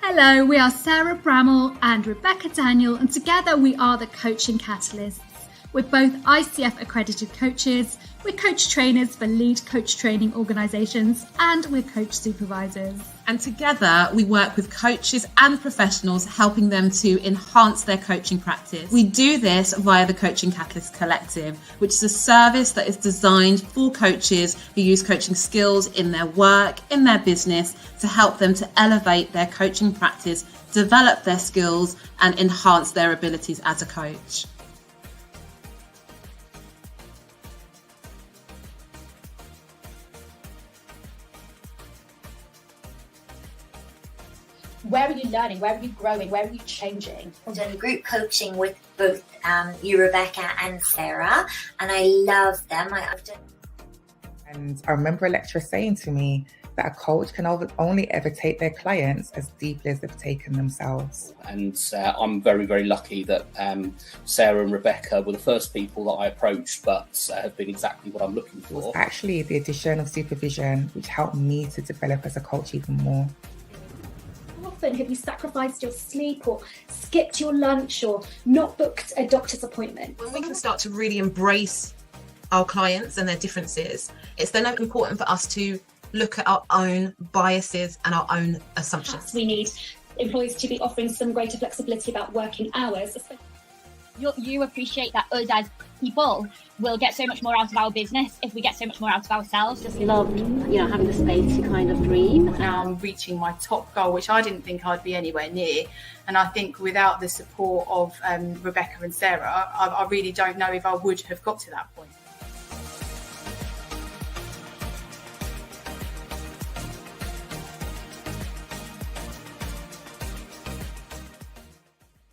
Hello, we are Sarah Bramall and Rebecca Daniel, and together we are the Coaching Catalysts. We're both ICF accredited coaches, we're coach trainers for lead coach training organisations, and we're coach supervisors. And together we work with coaches and professionals, helping them to enhance their coaching practice. We do this via the Coaching Catalyst Collective, which is a service that is designed for coaches who use coaching skills in their work, in their business, to help them to elevate their coaching practice, develop their skills, and enhance their abilities as a coach. Where are you learning? Where are you growing? Where are you changing? I've done group coaching with both you, Rebecca, and Sarah, and I love them. And I remember a lecturer saying to me that a coach can only ever take their clients as deeply as they've taken themselves. And I'm very, very lucky that Sarah and Rebecca were the first people that I approached, but have been exactly what I'm looking for. It was actually the addition of supervision which helped me to develop as a coach even more. Often have you sacrificed your sleep or skipped your lunch or not booked a doctor's appointment? When we can start to really embrace our clients and their differences, it's then important for us to look at our own biases and our own assumptions. We need employees to be offering some greater flexibility about working hours. You appreciate that us as people will get so much more out of our business if we get so much more out of ourselves. Just loved, having the space to kind of dream. Now I'm reaching my top goal, which I didn't think I'd be anywhere near. And I think without the support of Rebecca and Sarah, I really don't know if I would have got to that point.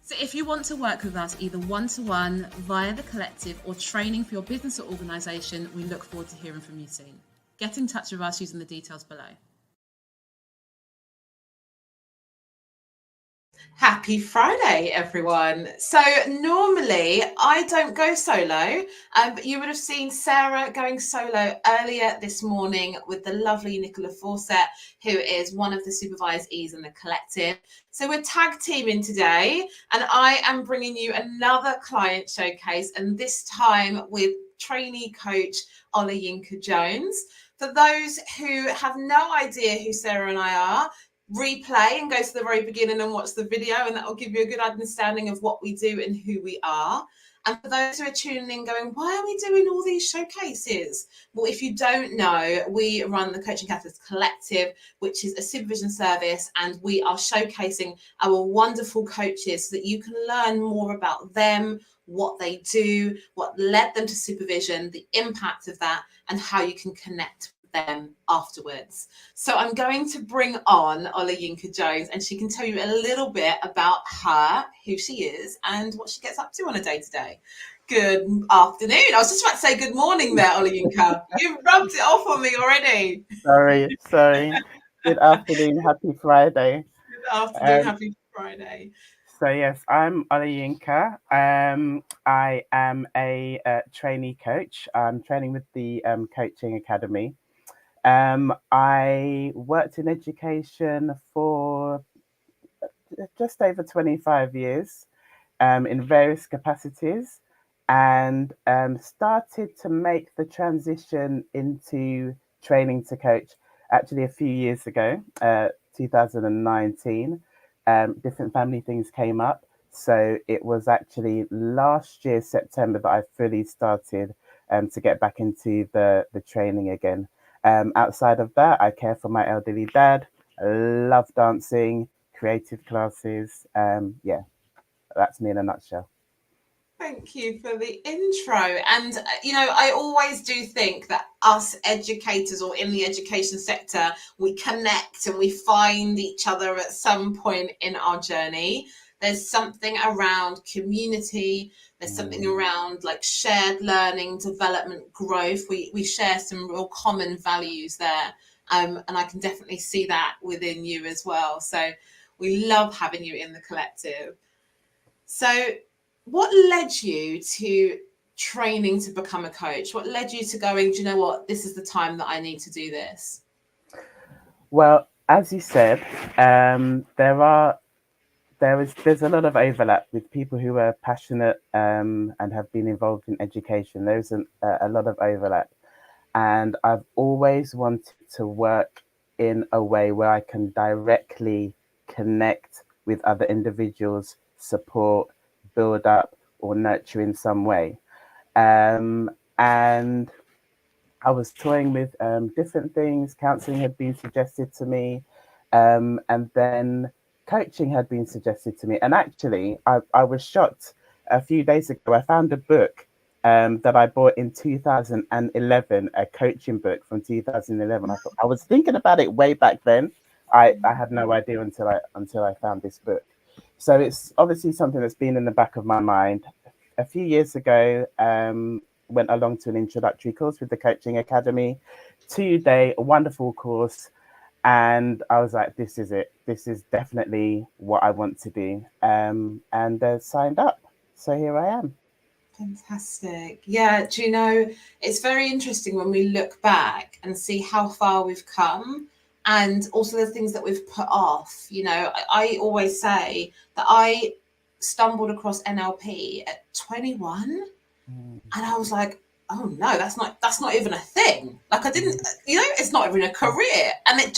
So if you want to work with us either one-to-one, via the collective, or training for your business or organisation, we look forward to hearing from you soon. Get in touch with us using the details below. Happy Friday, everyone. So normally I don't go solo, but you would have seen Sarah going solo earlier this morning with the lovely Nicola Fawcett, who is one of the supervisees in the collective. So we're tag teaming today, and I am bringing you another client showcase, and this time with trainee coach Olayinka Jones. For those who have no idea who Sarah and I are, replay and go to the very beginning and watch the video, and that will give you a good understanding of what we do and who we are. And for those who are tuning in going, why are we doing all these showcases? Well, if you don't know, we run the Coaching Catalyst Collective, which is a supervision service, and we are showcasing our wonderful coaches so that you can learn more about them, what they do, what led them to supervision, the impact of that, and how you can connect them afterwards. So I'm going to bring on Olayinka Jones, and she can tell you a little bit about her, who she is, and what she gets up to on a day-to-day. Good afternoon. I was just about to say good morning there, Olayinka. You've rubbed it off on me already. Sorry. Good afternoon. Happy Friday. Good afternoon. Happy Friday. So yes, I'm Olayinka. I am a trainee coach. I'm training with the Coaching Academy. I worked in education for just over 25 years in various capacities, and started to make the transition into training to coach actually a few years ago, 2019. Different family things came up. So it was actually last year, September, that I fully started to get back into the training again. Outside of that, I care for my elderly dad. I love dancing, creative classes. That's me in a nutshell. Thank you for the intro. And, I always do think that us educators, or in the education sector, we connect and we find each other at some point in our journey. There's something around community. There's something around like shared learning, development, growth. We share some real common values there. And I can definitely see that within you as well. So we love having you in the collective. So what led you to training to become a coach? What led you to going, do you know what, this is the time that I need to do this? Well, as you said, there's a lot of overlap with people who are passionate and have been involved in education. There's a lot of overlap, and I've always wanted to work in a way where I can directly connect with other individuals, support, build up, or nurture in some way. And I was toying with different things. Counseling had been suggested to me, and then coaching had been suggested to me. And actually, I was shocked. A few days ago, I found a book that I bought in 2011, a coaching book from 2011. I was thinking about it way back then. I had no idea until I found this book. So it's obviously something that's been in the back of my mind. A few years ago, went along to an introductory course with the Coaching Academy, 2-day wonderful course, and I was like, this is it. This is definitely what I want to do, and signed up. So here I am. Fantastic. Yeah, do you know, it's very interesting when we look back and see how far we've come, and also the things that we've put off. You know, I always say that I stumbled across NLP at 21, and I was like, oh no, that's not even a thing. Like, I didn't, you know, it's not even a career, and it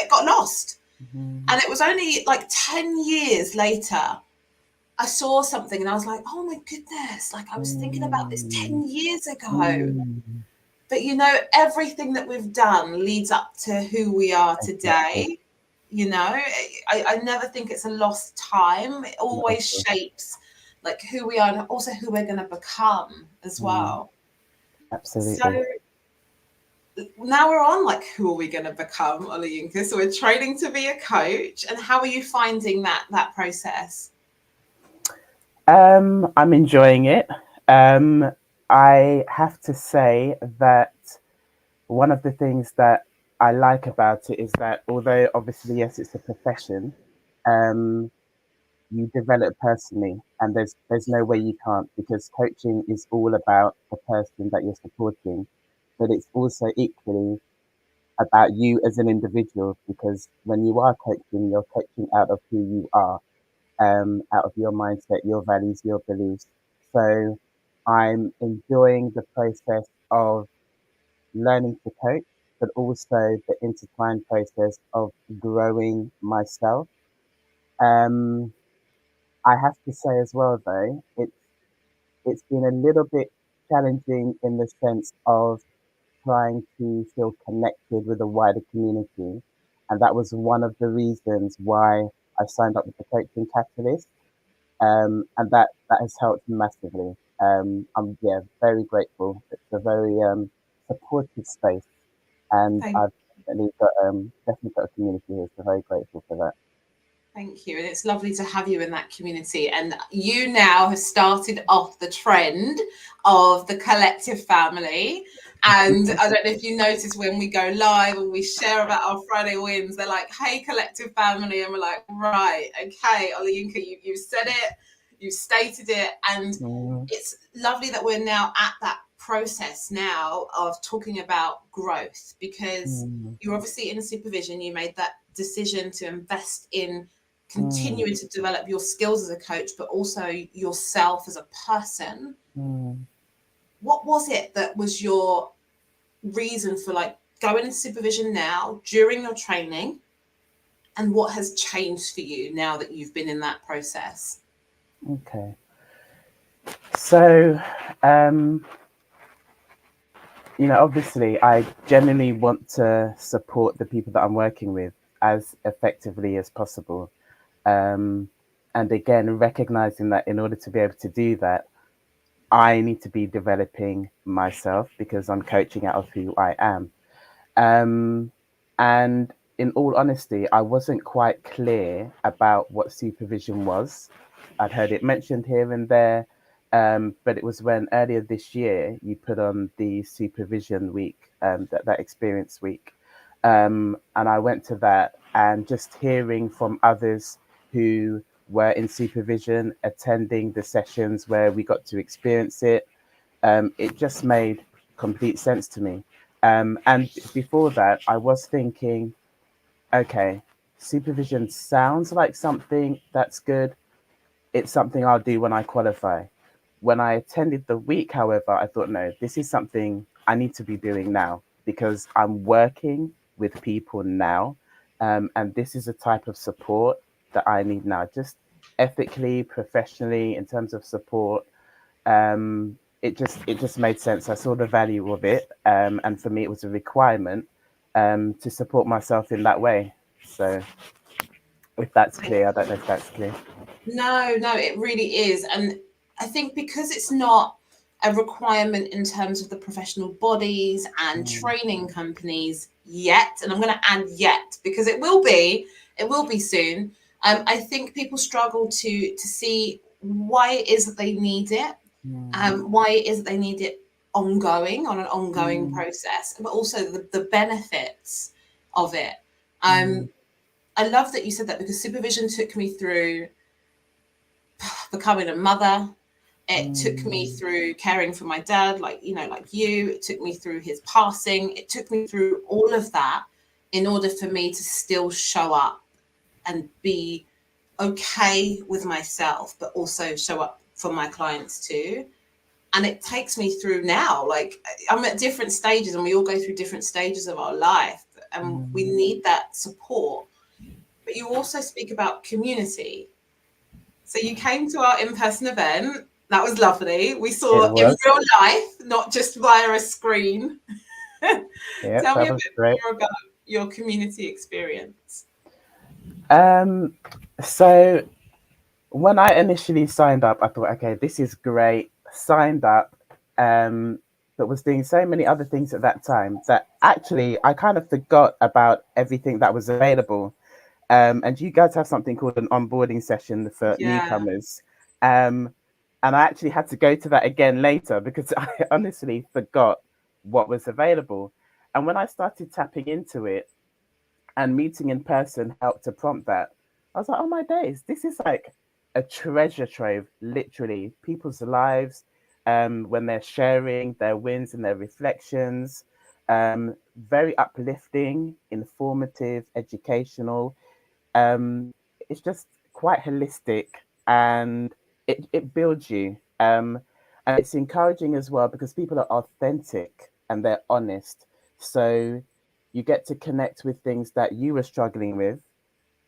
got lost. And it was only like 10 years later I saw something and I was like, oh my goodness, like I was thinking about this 10 years ago. But you know, everything that we've done leads up to who we are today. You know, I never think it's a lost time. It always shapes like who we are and also who we're going to become as well. Absolutely. So now we're on like, who are we going to become, Olayinka? So we're training to be a coach. And how are you finding that process? I'm enjoying it. I have to say that one of the things that I like about it is that although obviously, yes, it's a profession, you develop personally, and there's no way you can't, because coaching is all about the person that you're supporting, but it's also equally about you as an individual, because when you are coaching, you're coaching out of who you are, out of your mindset, your values, your beliefs. So I'm enjoying the process of learning to coach, but also the intertwined process of growing myself. Um, I have to say as well, though, it's been a little bit challenging in the sense of trying to feel connected with a wider community, and that was one of the reasons why I signed up with the Coaching Catalyst, and that has helped massively. I'm very grateful. It's a very supportive space, and I've definitely got a community here, so very grateful for that. Thank you. And it's lovely to have you in that community. And you now have started off the trend of the collective family. And I don't know if you notice when we go live and we share about our Friday wins, they're like, hey, collective family. And we're like, right, okay, Olayinka, you've said it, you've stated it. And it's lovely that we're now at that process now of talking about growth, because you're obviously in supervision. You made that decision to invest in continuing to develop your skills as a coach, but also yourself as a person. What was it that was your reason for like going into supervision now during your training, and what has changed for you now that you've been in that process? Okay. So, obviously I genuinely want to support the people that I'm working with as effectively as possible. And again, recognizing that in order to be able to do that, I need to be developing myself, because I'm coaching out of who I am. And in all honesty, I wasn't quite clear about what supervision was. I'd heard it mentioned here and there, but it was when earlier this year you put on the supervision week, that experience week. And I went to that, and just hearing from others who were in supervision, attending the sessions where we got to experience it, it just made complete sense to me. And before that, I was thinking, okay, supervision sounds like something that's good. It's something I'll do when I qualify. When I attended the week, however, I thought, no, this is something I need to be doing now because I'm working with people now. And this is a type of support that I need now, just ethically, professionally, in terms of support. It just made sense. I saw the value of it. And for me, it was a requirement to support myself in that way. So if that's clear, I don't know if that's clear. No, it really is. And I think because it's not a requirement in terms of the professional bodies and training companies yet, and I'm going to add yet because it will be soon. I think people struggle to see why it is that they need it, why it is that they need it on an ongoing process, but also the benefits of it. I love that you said that because supervision took me through becoming a mother. It took me through caring for my dad, like you. It took me through his passing. It took me through all of that in order for me to still show up and be okay with myself, but also show up for my clients too. And it takes me through now. Like I'm at different stages, and we all go through different stages of our life, and we need that support. But you also speak about community. So you came to our in-person event. That was lovely. We saw in real life, not just via a screen. Tell me a bit more about your community experience. So when I initially signed up, I thought, okay, this is great. Signed up, but was doing so many other things at that time that actually I kind of forgot about everything that was available. And you guys have something called an onboarding session for newcomers. And I actually had to go to that again later because I honestly forgot what was available. And when I started tapping into it and meeting in person helped to prompt that, I was like, oh my days, this is like a treasure trove, literally. People's lives, when they're sharing their wins and their reflections, very uplifting, informative, educational. It's just quite holistic and it builds you. And it's encouraging as well because people are authentic and they're honest. So you get to connect with things that you were struggling with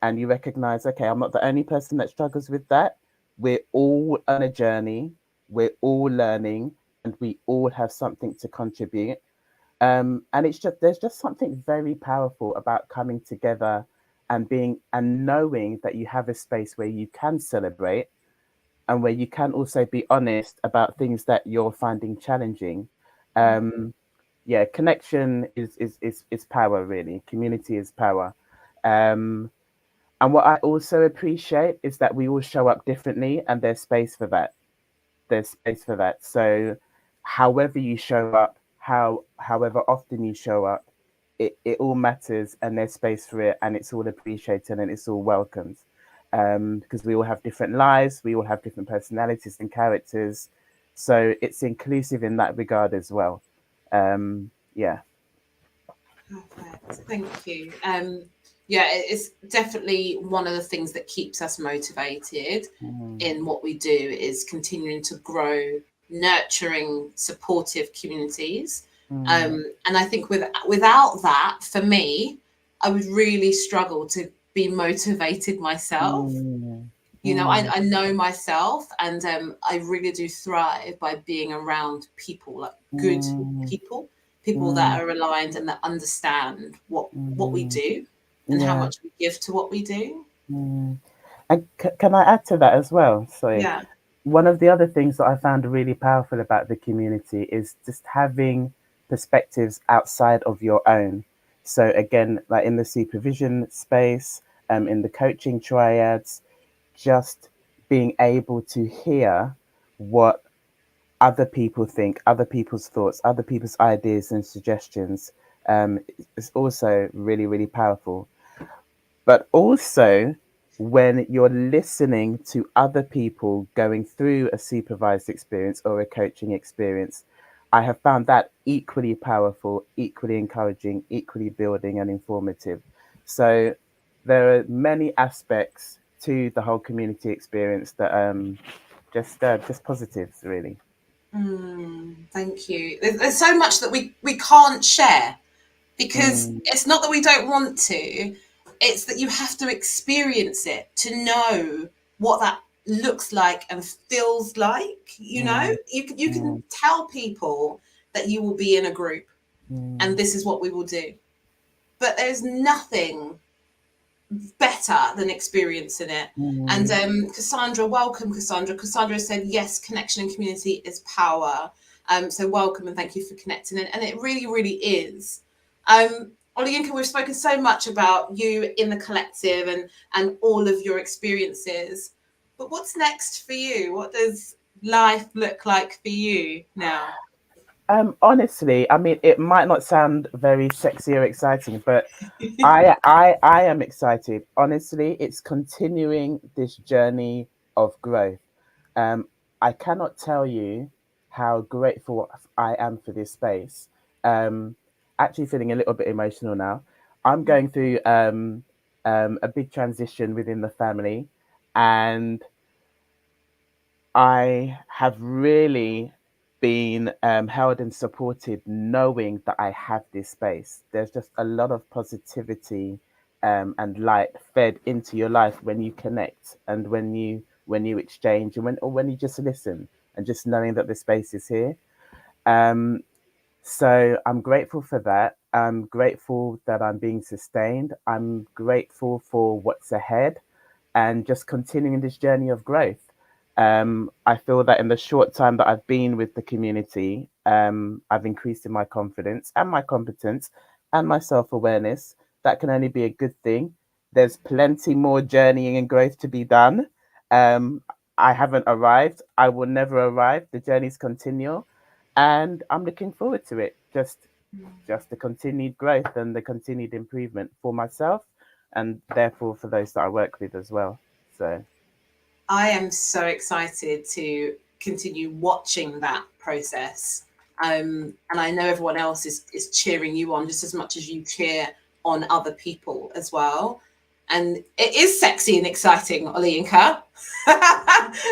and you recognize, okay, I'm not the only person that struggles with that. We're all on a journey, we're all learning, and we all have something to contribute. And there's just something very powerful about coming together and knowing that you have a space where you can celebrate and where you can also be honest about things that you're finding challenging. Connection is power, really. Community is power. And what I also appreciate is that we all show up differently and there's space for that. So however you show up, however often you show up, it all matters and there's space for it and it's all appreciated and it's all welcomed. Because we all have different lives, we all have different personalities and characters. So it's inclusive in that regard as well. Perfect. Thank you. It's definitely one of the things that keeps us motivated in what we do is continuing to grow, nurturing, supportive communities. And I think without that, for me, I would really struggle to be motivated myself. I know myself, and I really do thrive by being around people, like good people that are aligned and that understand what we do and how much we give to what we do. And can I add to that as well? So one of the other things that I found really powerful about the community is just having perspectives outside of your own. So again, like in the supervision space, in the coaching triads, just being able to hear what other people think, other people's thoughts, other people's ideas and suggestions is also really, really powerful. But also when you're listening to other people going through a supervised experience or a coaching experience, I have found that equally powerful, equally encouraging, equally building and informative. So there are many aspects to the whole community experience that just positives, really. Thank you. There's so much that we can't share, because it's not that we don't want to, it's that you have to experience it to know what that looks like and feels like. You know, you can tell people that you will be in a group and this is what we will do, but there's nothing better than experiencing it. And Cassandra, welcome. Cassandra said yes, connection and community is power. So welcome and thank you for connecting. And it really is. Olayinka, we've spoken so much about you in the collective and all of your experiences, but what's next for you? What does life look like for you now? Honestly, I mean, it might not sound very sexy or exciting, but I am excited. Honestly, it's continuing this journey of growth. I cannot tell you how grateful I am for this space. Actually feeling a little bit emotional now. I'm going through a big transition within the family, and I have really been held and supported knowing that I have this space. There's just a lot of positivity and light fed into your life when you connect and when you exchange and when you just listen, and just knowing that the space is here. So I'm grateful for that. I'm grateful that I'm being sustained. I'm grateful for what's ahead and just continuing this journey of growth. I feel that in the short time that I've been with the community, I've increased in my confidence and my competence and my self-awareness. That can only be a good thing. There's plenty more journeying and growth to be done. I haven't arrived. I will never arrive. The journey's continual, and I'm looking forward to it. Just the continued growth and the continued improvement for myself, and therefore for those that I work with as well. So I am so excited to continue watching that process. And I know everyone else is cheering you on just as much as you cheer on other people as well. And it is sexy and exciting, Olayinka.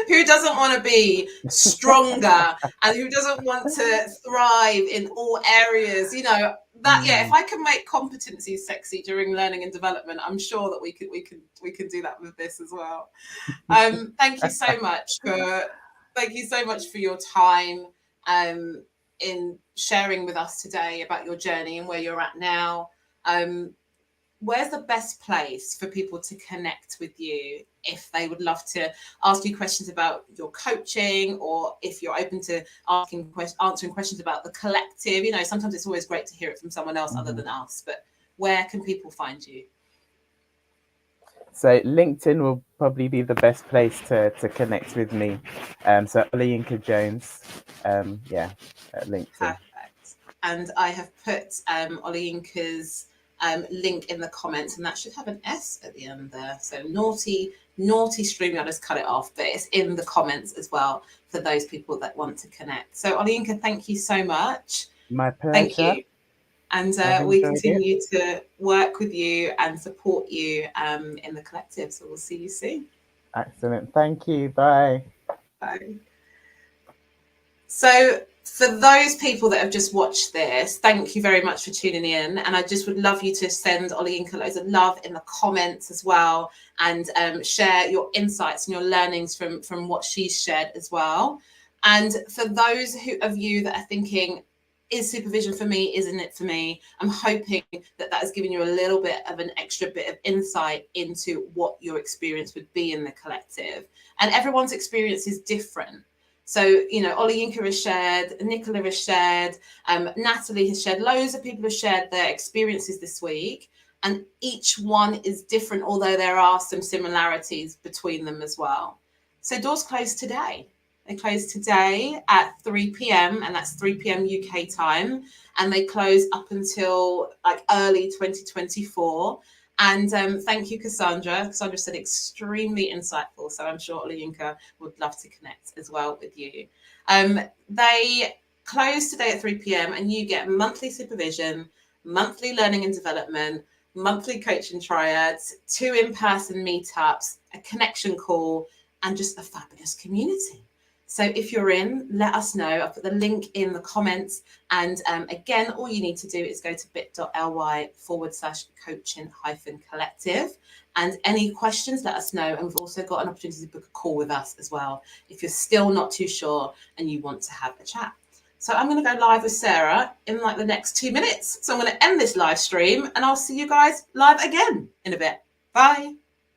Who doesn't want to be stronger and who doesn't want to thrive in all areas? You know, that if I can make competencies sexy during learning and development, I'm sure that we can do that with this as well. Thank you so much for your time in sharing with us today about your journey and where you're at now. Where's the best place for people to connect with you if they would love to ask you questions about your coaching, or if you're open to answering questions about the collective? You know, sometimes it's always great to hear it from someone else other than us, but where can people find you? So LinkedIn will probably be the best place to connect with me. So Olayinka Jones, at LinkedIn. Perfect. And I have put Olayinka's link in the comments, and that should have an S at the end there. So naughty StreamYard has cut it off, but it's in the comments as well for those people that want to connect. So Olayinka, thank you so much. My pleasure. Thank you. And we continue to work with you and support you in the collective. So we'll see you soon. Excellent. Thank you. Bye. Bye. So for those people that have just watched this, thank you very much for tuning in. And I just would love you to send Olayinka loads of love in the comments as well, and share your insights and your learnings from what she's shared as well. And for those of you that are thinking, is supervision for me? Isn't it for me? I'm hoping that has given you a little bit of an extra bit of insight into what your experience would be in the collective. And everyone's experience is different. So, you know, Olayinka has shared, Nicola has shared, Natalie has shared, loads of people have shared their experiences this week, and each one is different, although there are some similarities between them as well. So doors close today. They close today at 3 p.m. and that's 3 p.m. UK time. And they close up until like early 2024. And thank you, Cassandra. Cassandra said extremely insightful. So I'm sure Olayinka would love to connect as well with you. They close today at 3 p.m. and you get monthly supervision, monthly learning and development, monthly coaching triads, 2 in-person meetups, a connection call, and just a fabulous community. So if you're in, let us know. I'll put the link in the comments. And again, all you need to do is go to bit.ly/coaching-collective. And any questions, let us know. And we've also got an opportunity to book a call with us as well, if you're still not too sure and you want to have a chat. So I'm going to go live with Sarah in like the next 2 minutes. So I'm going to end this live stream and I'll see you guys live again in a bit. Bye.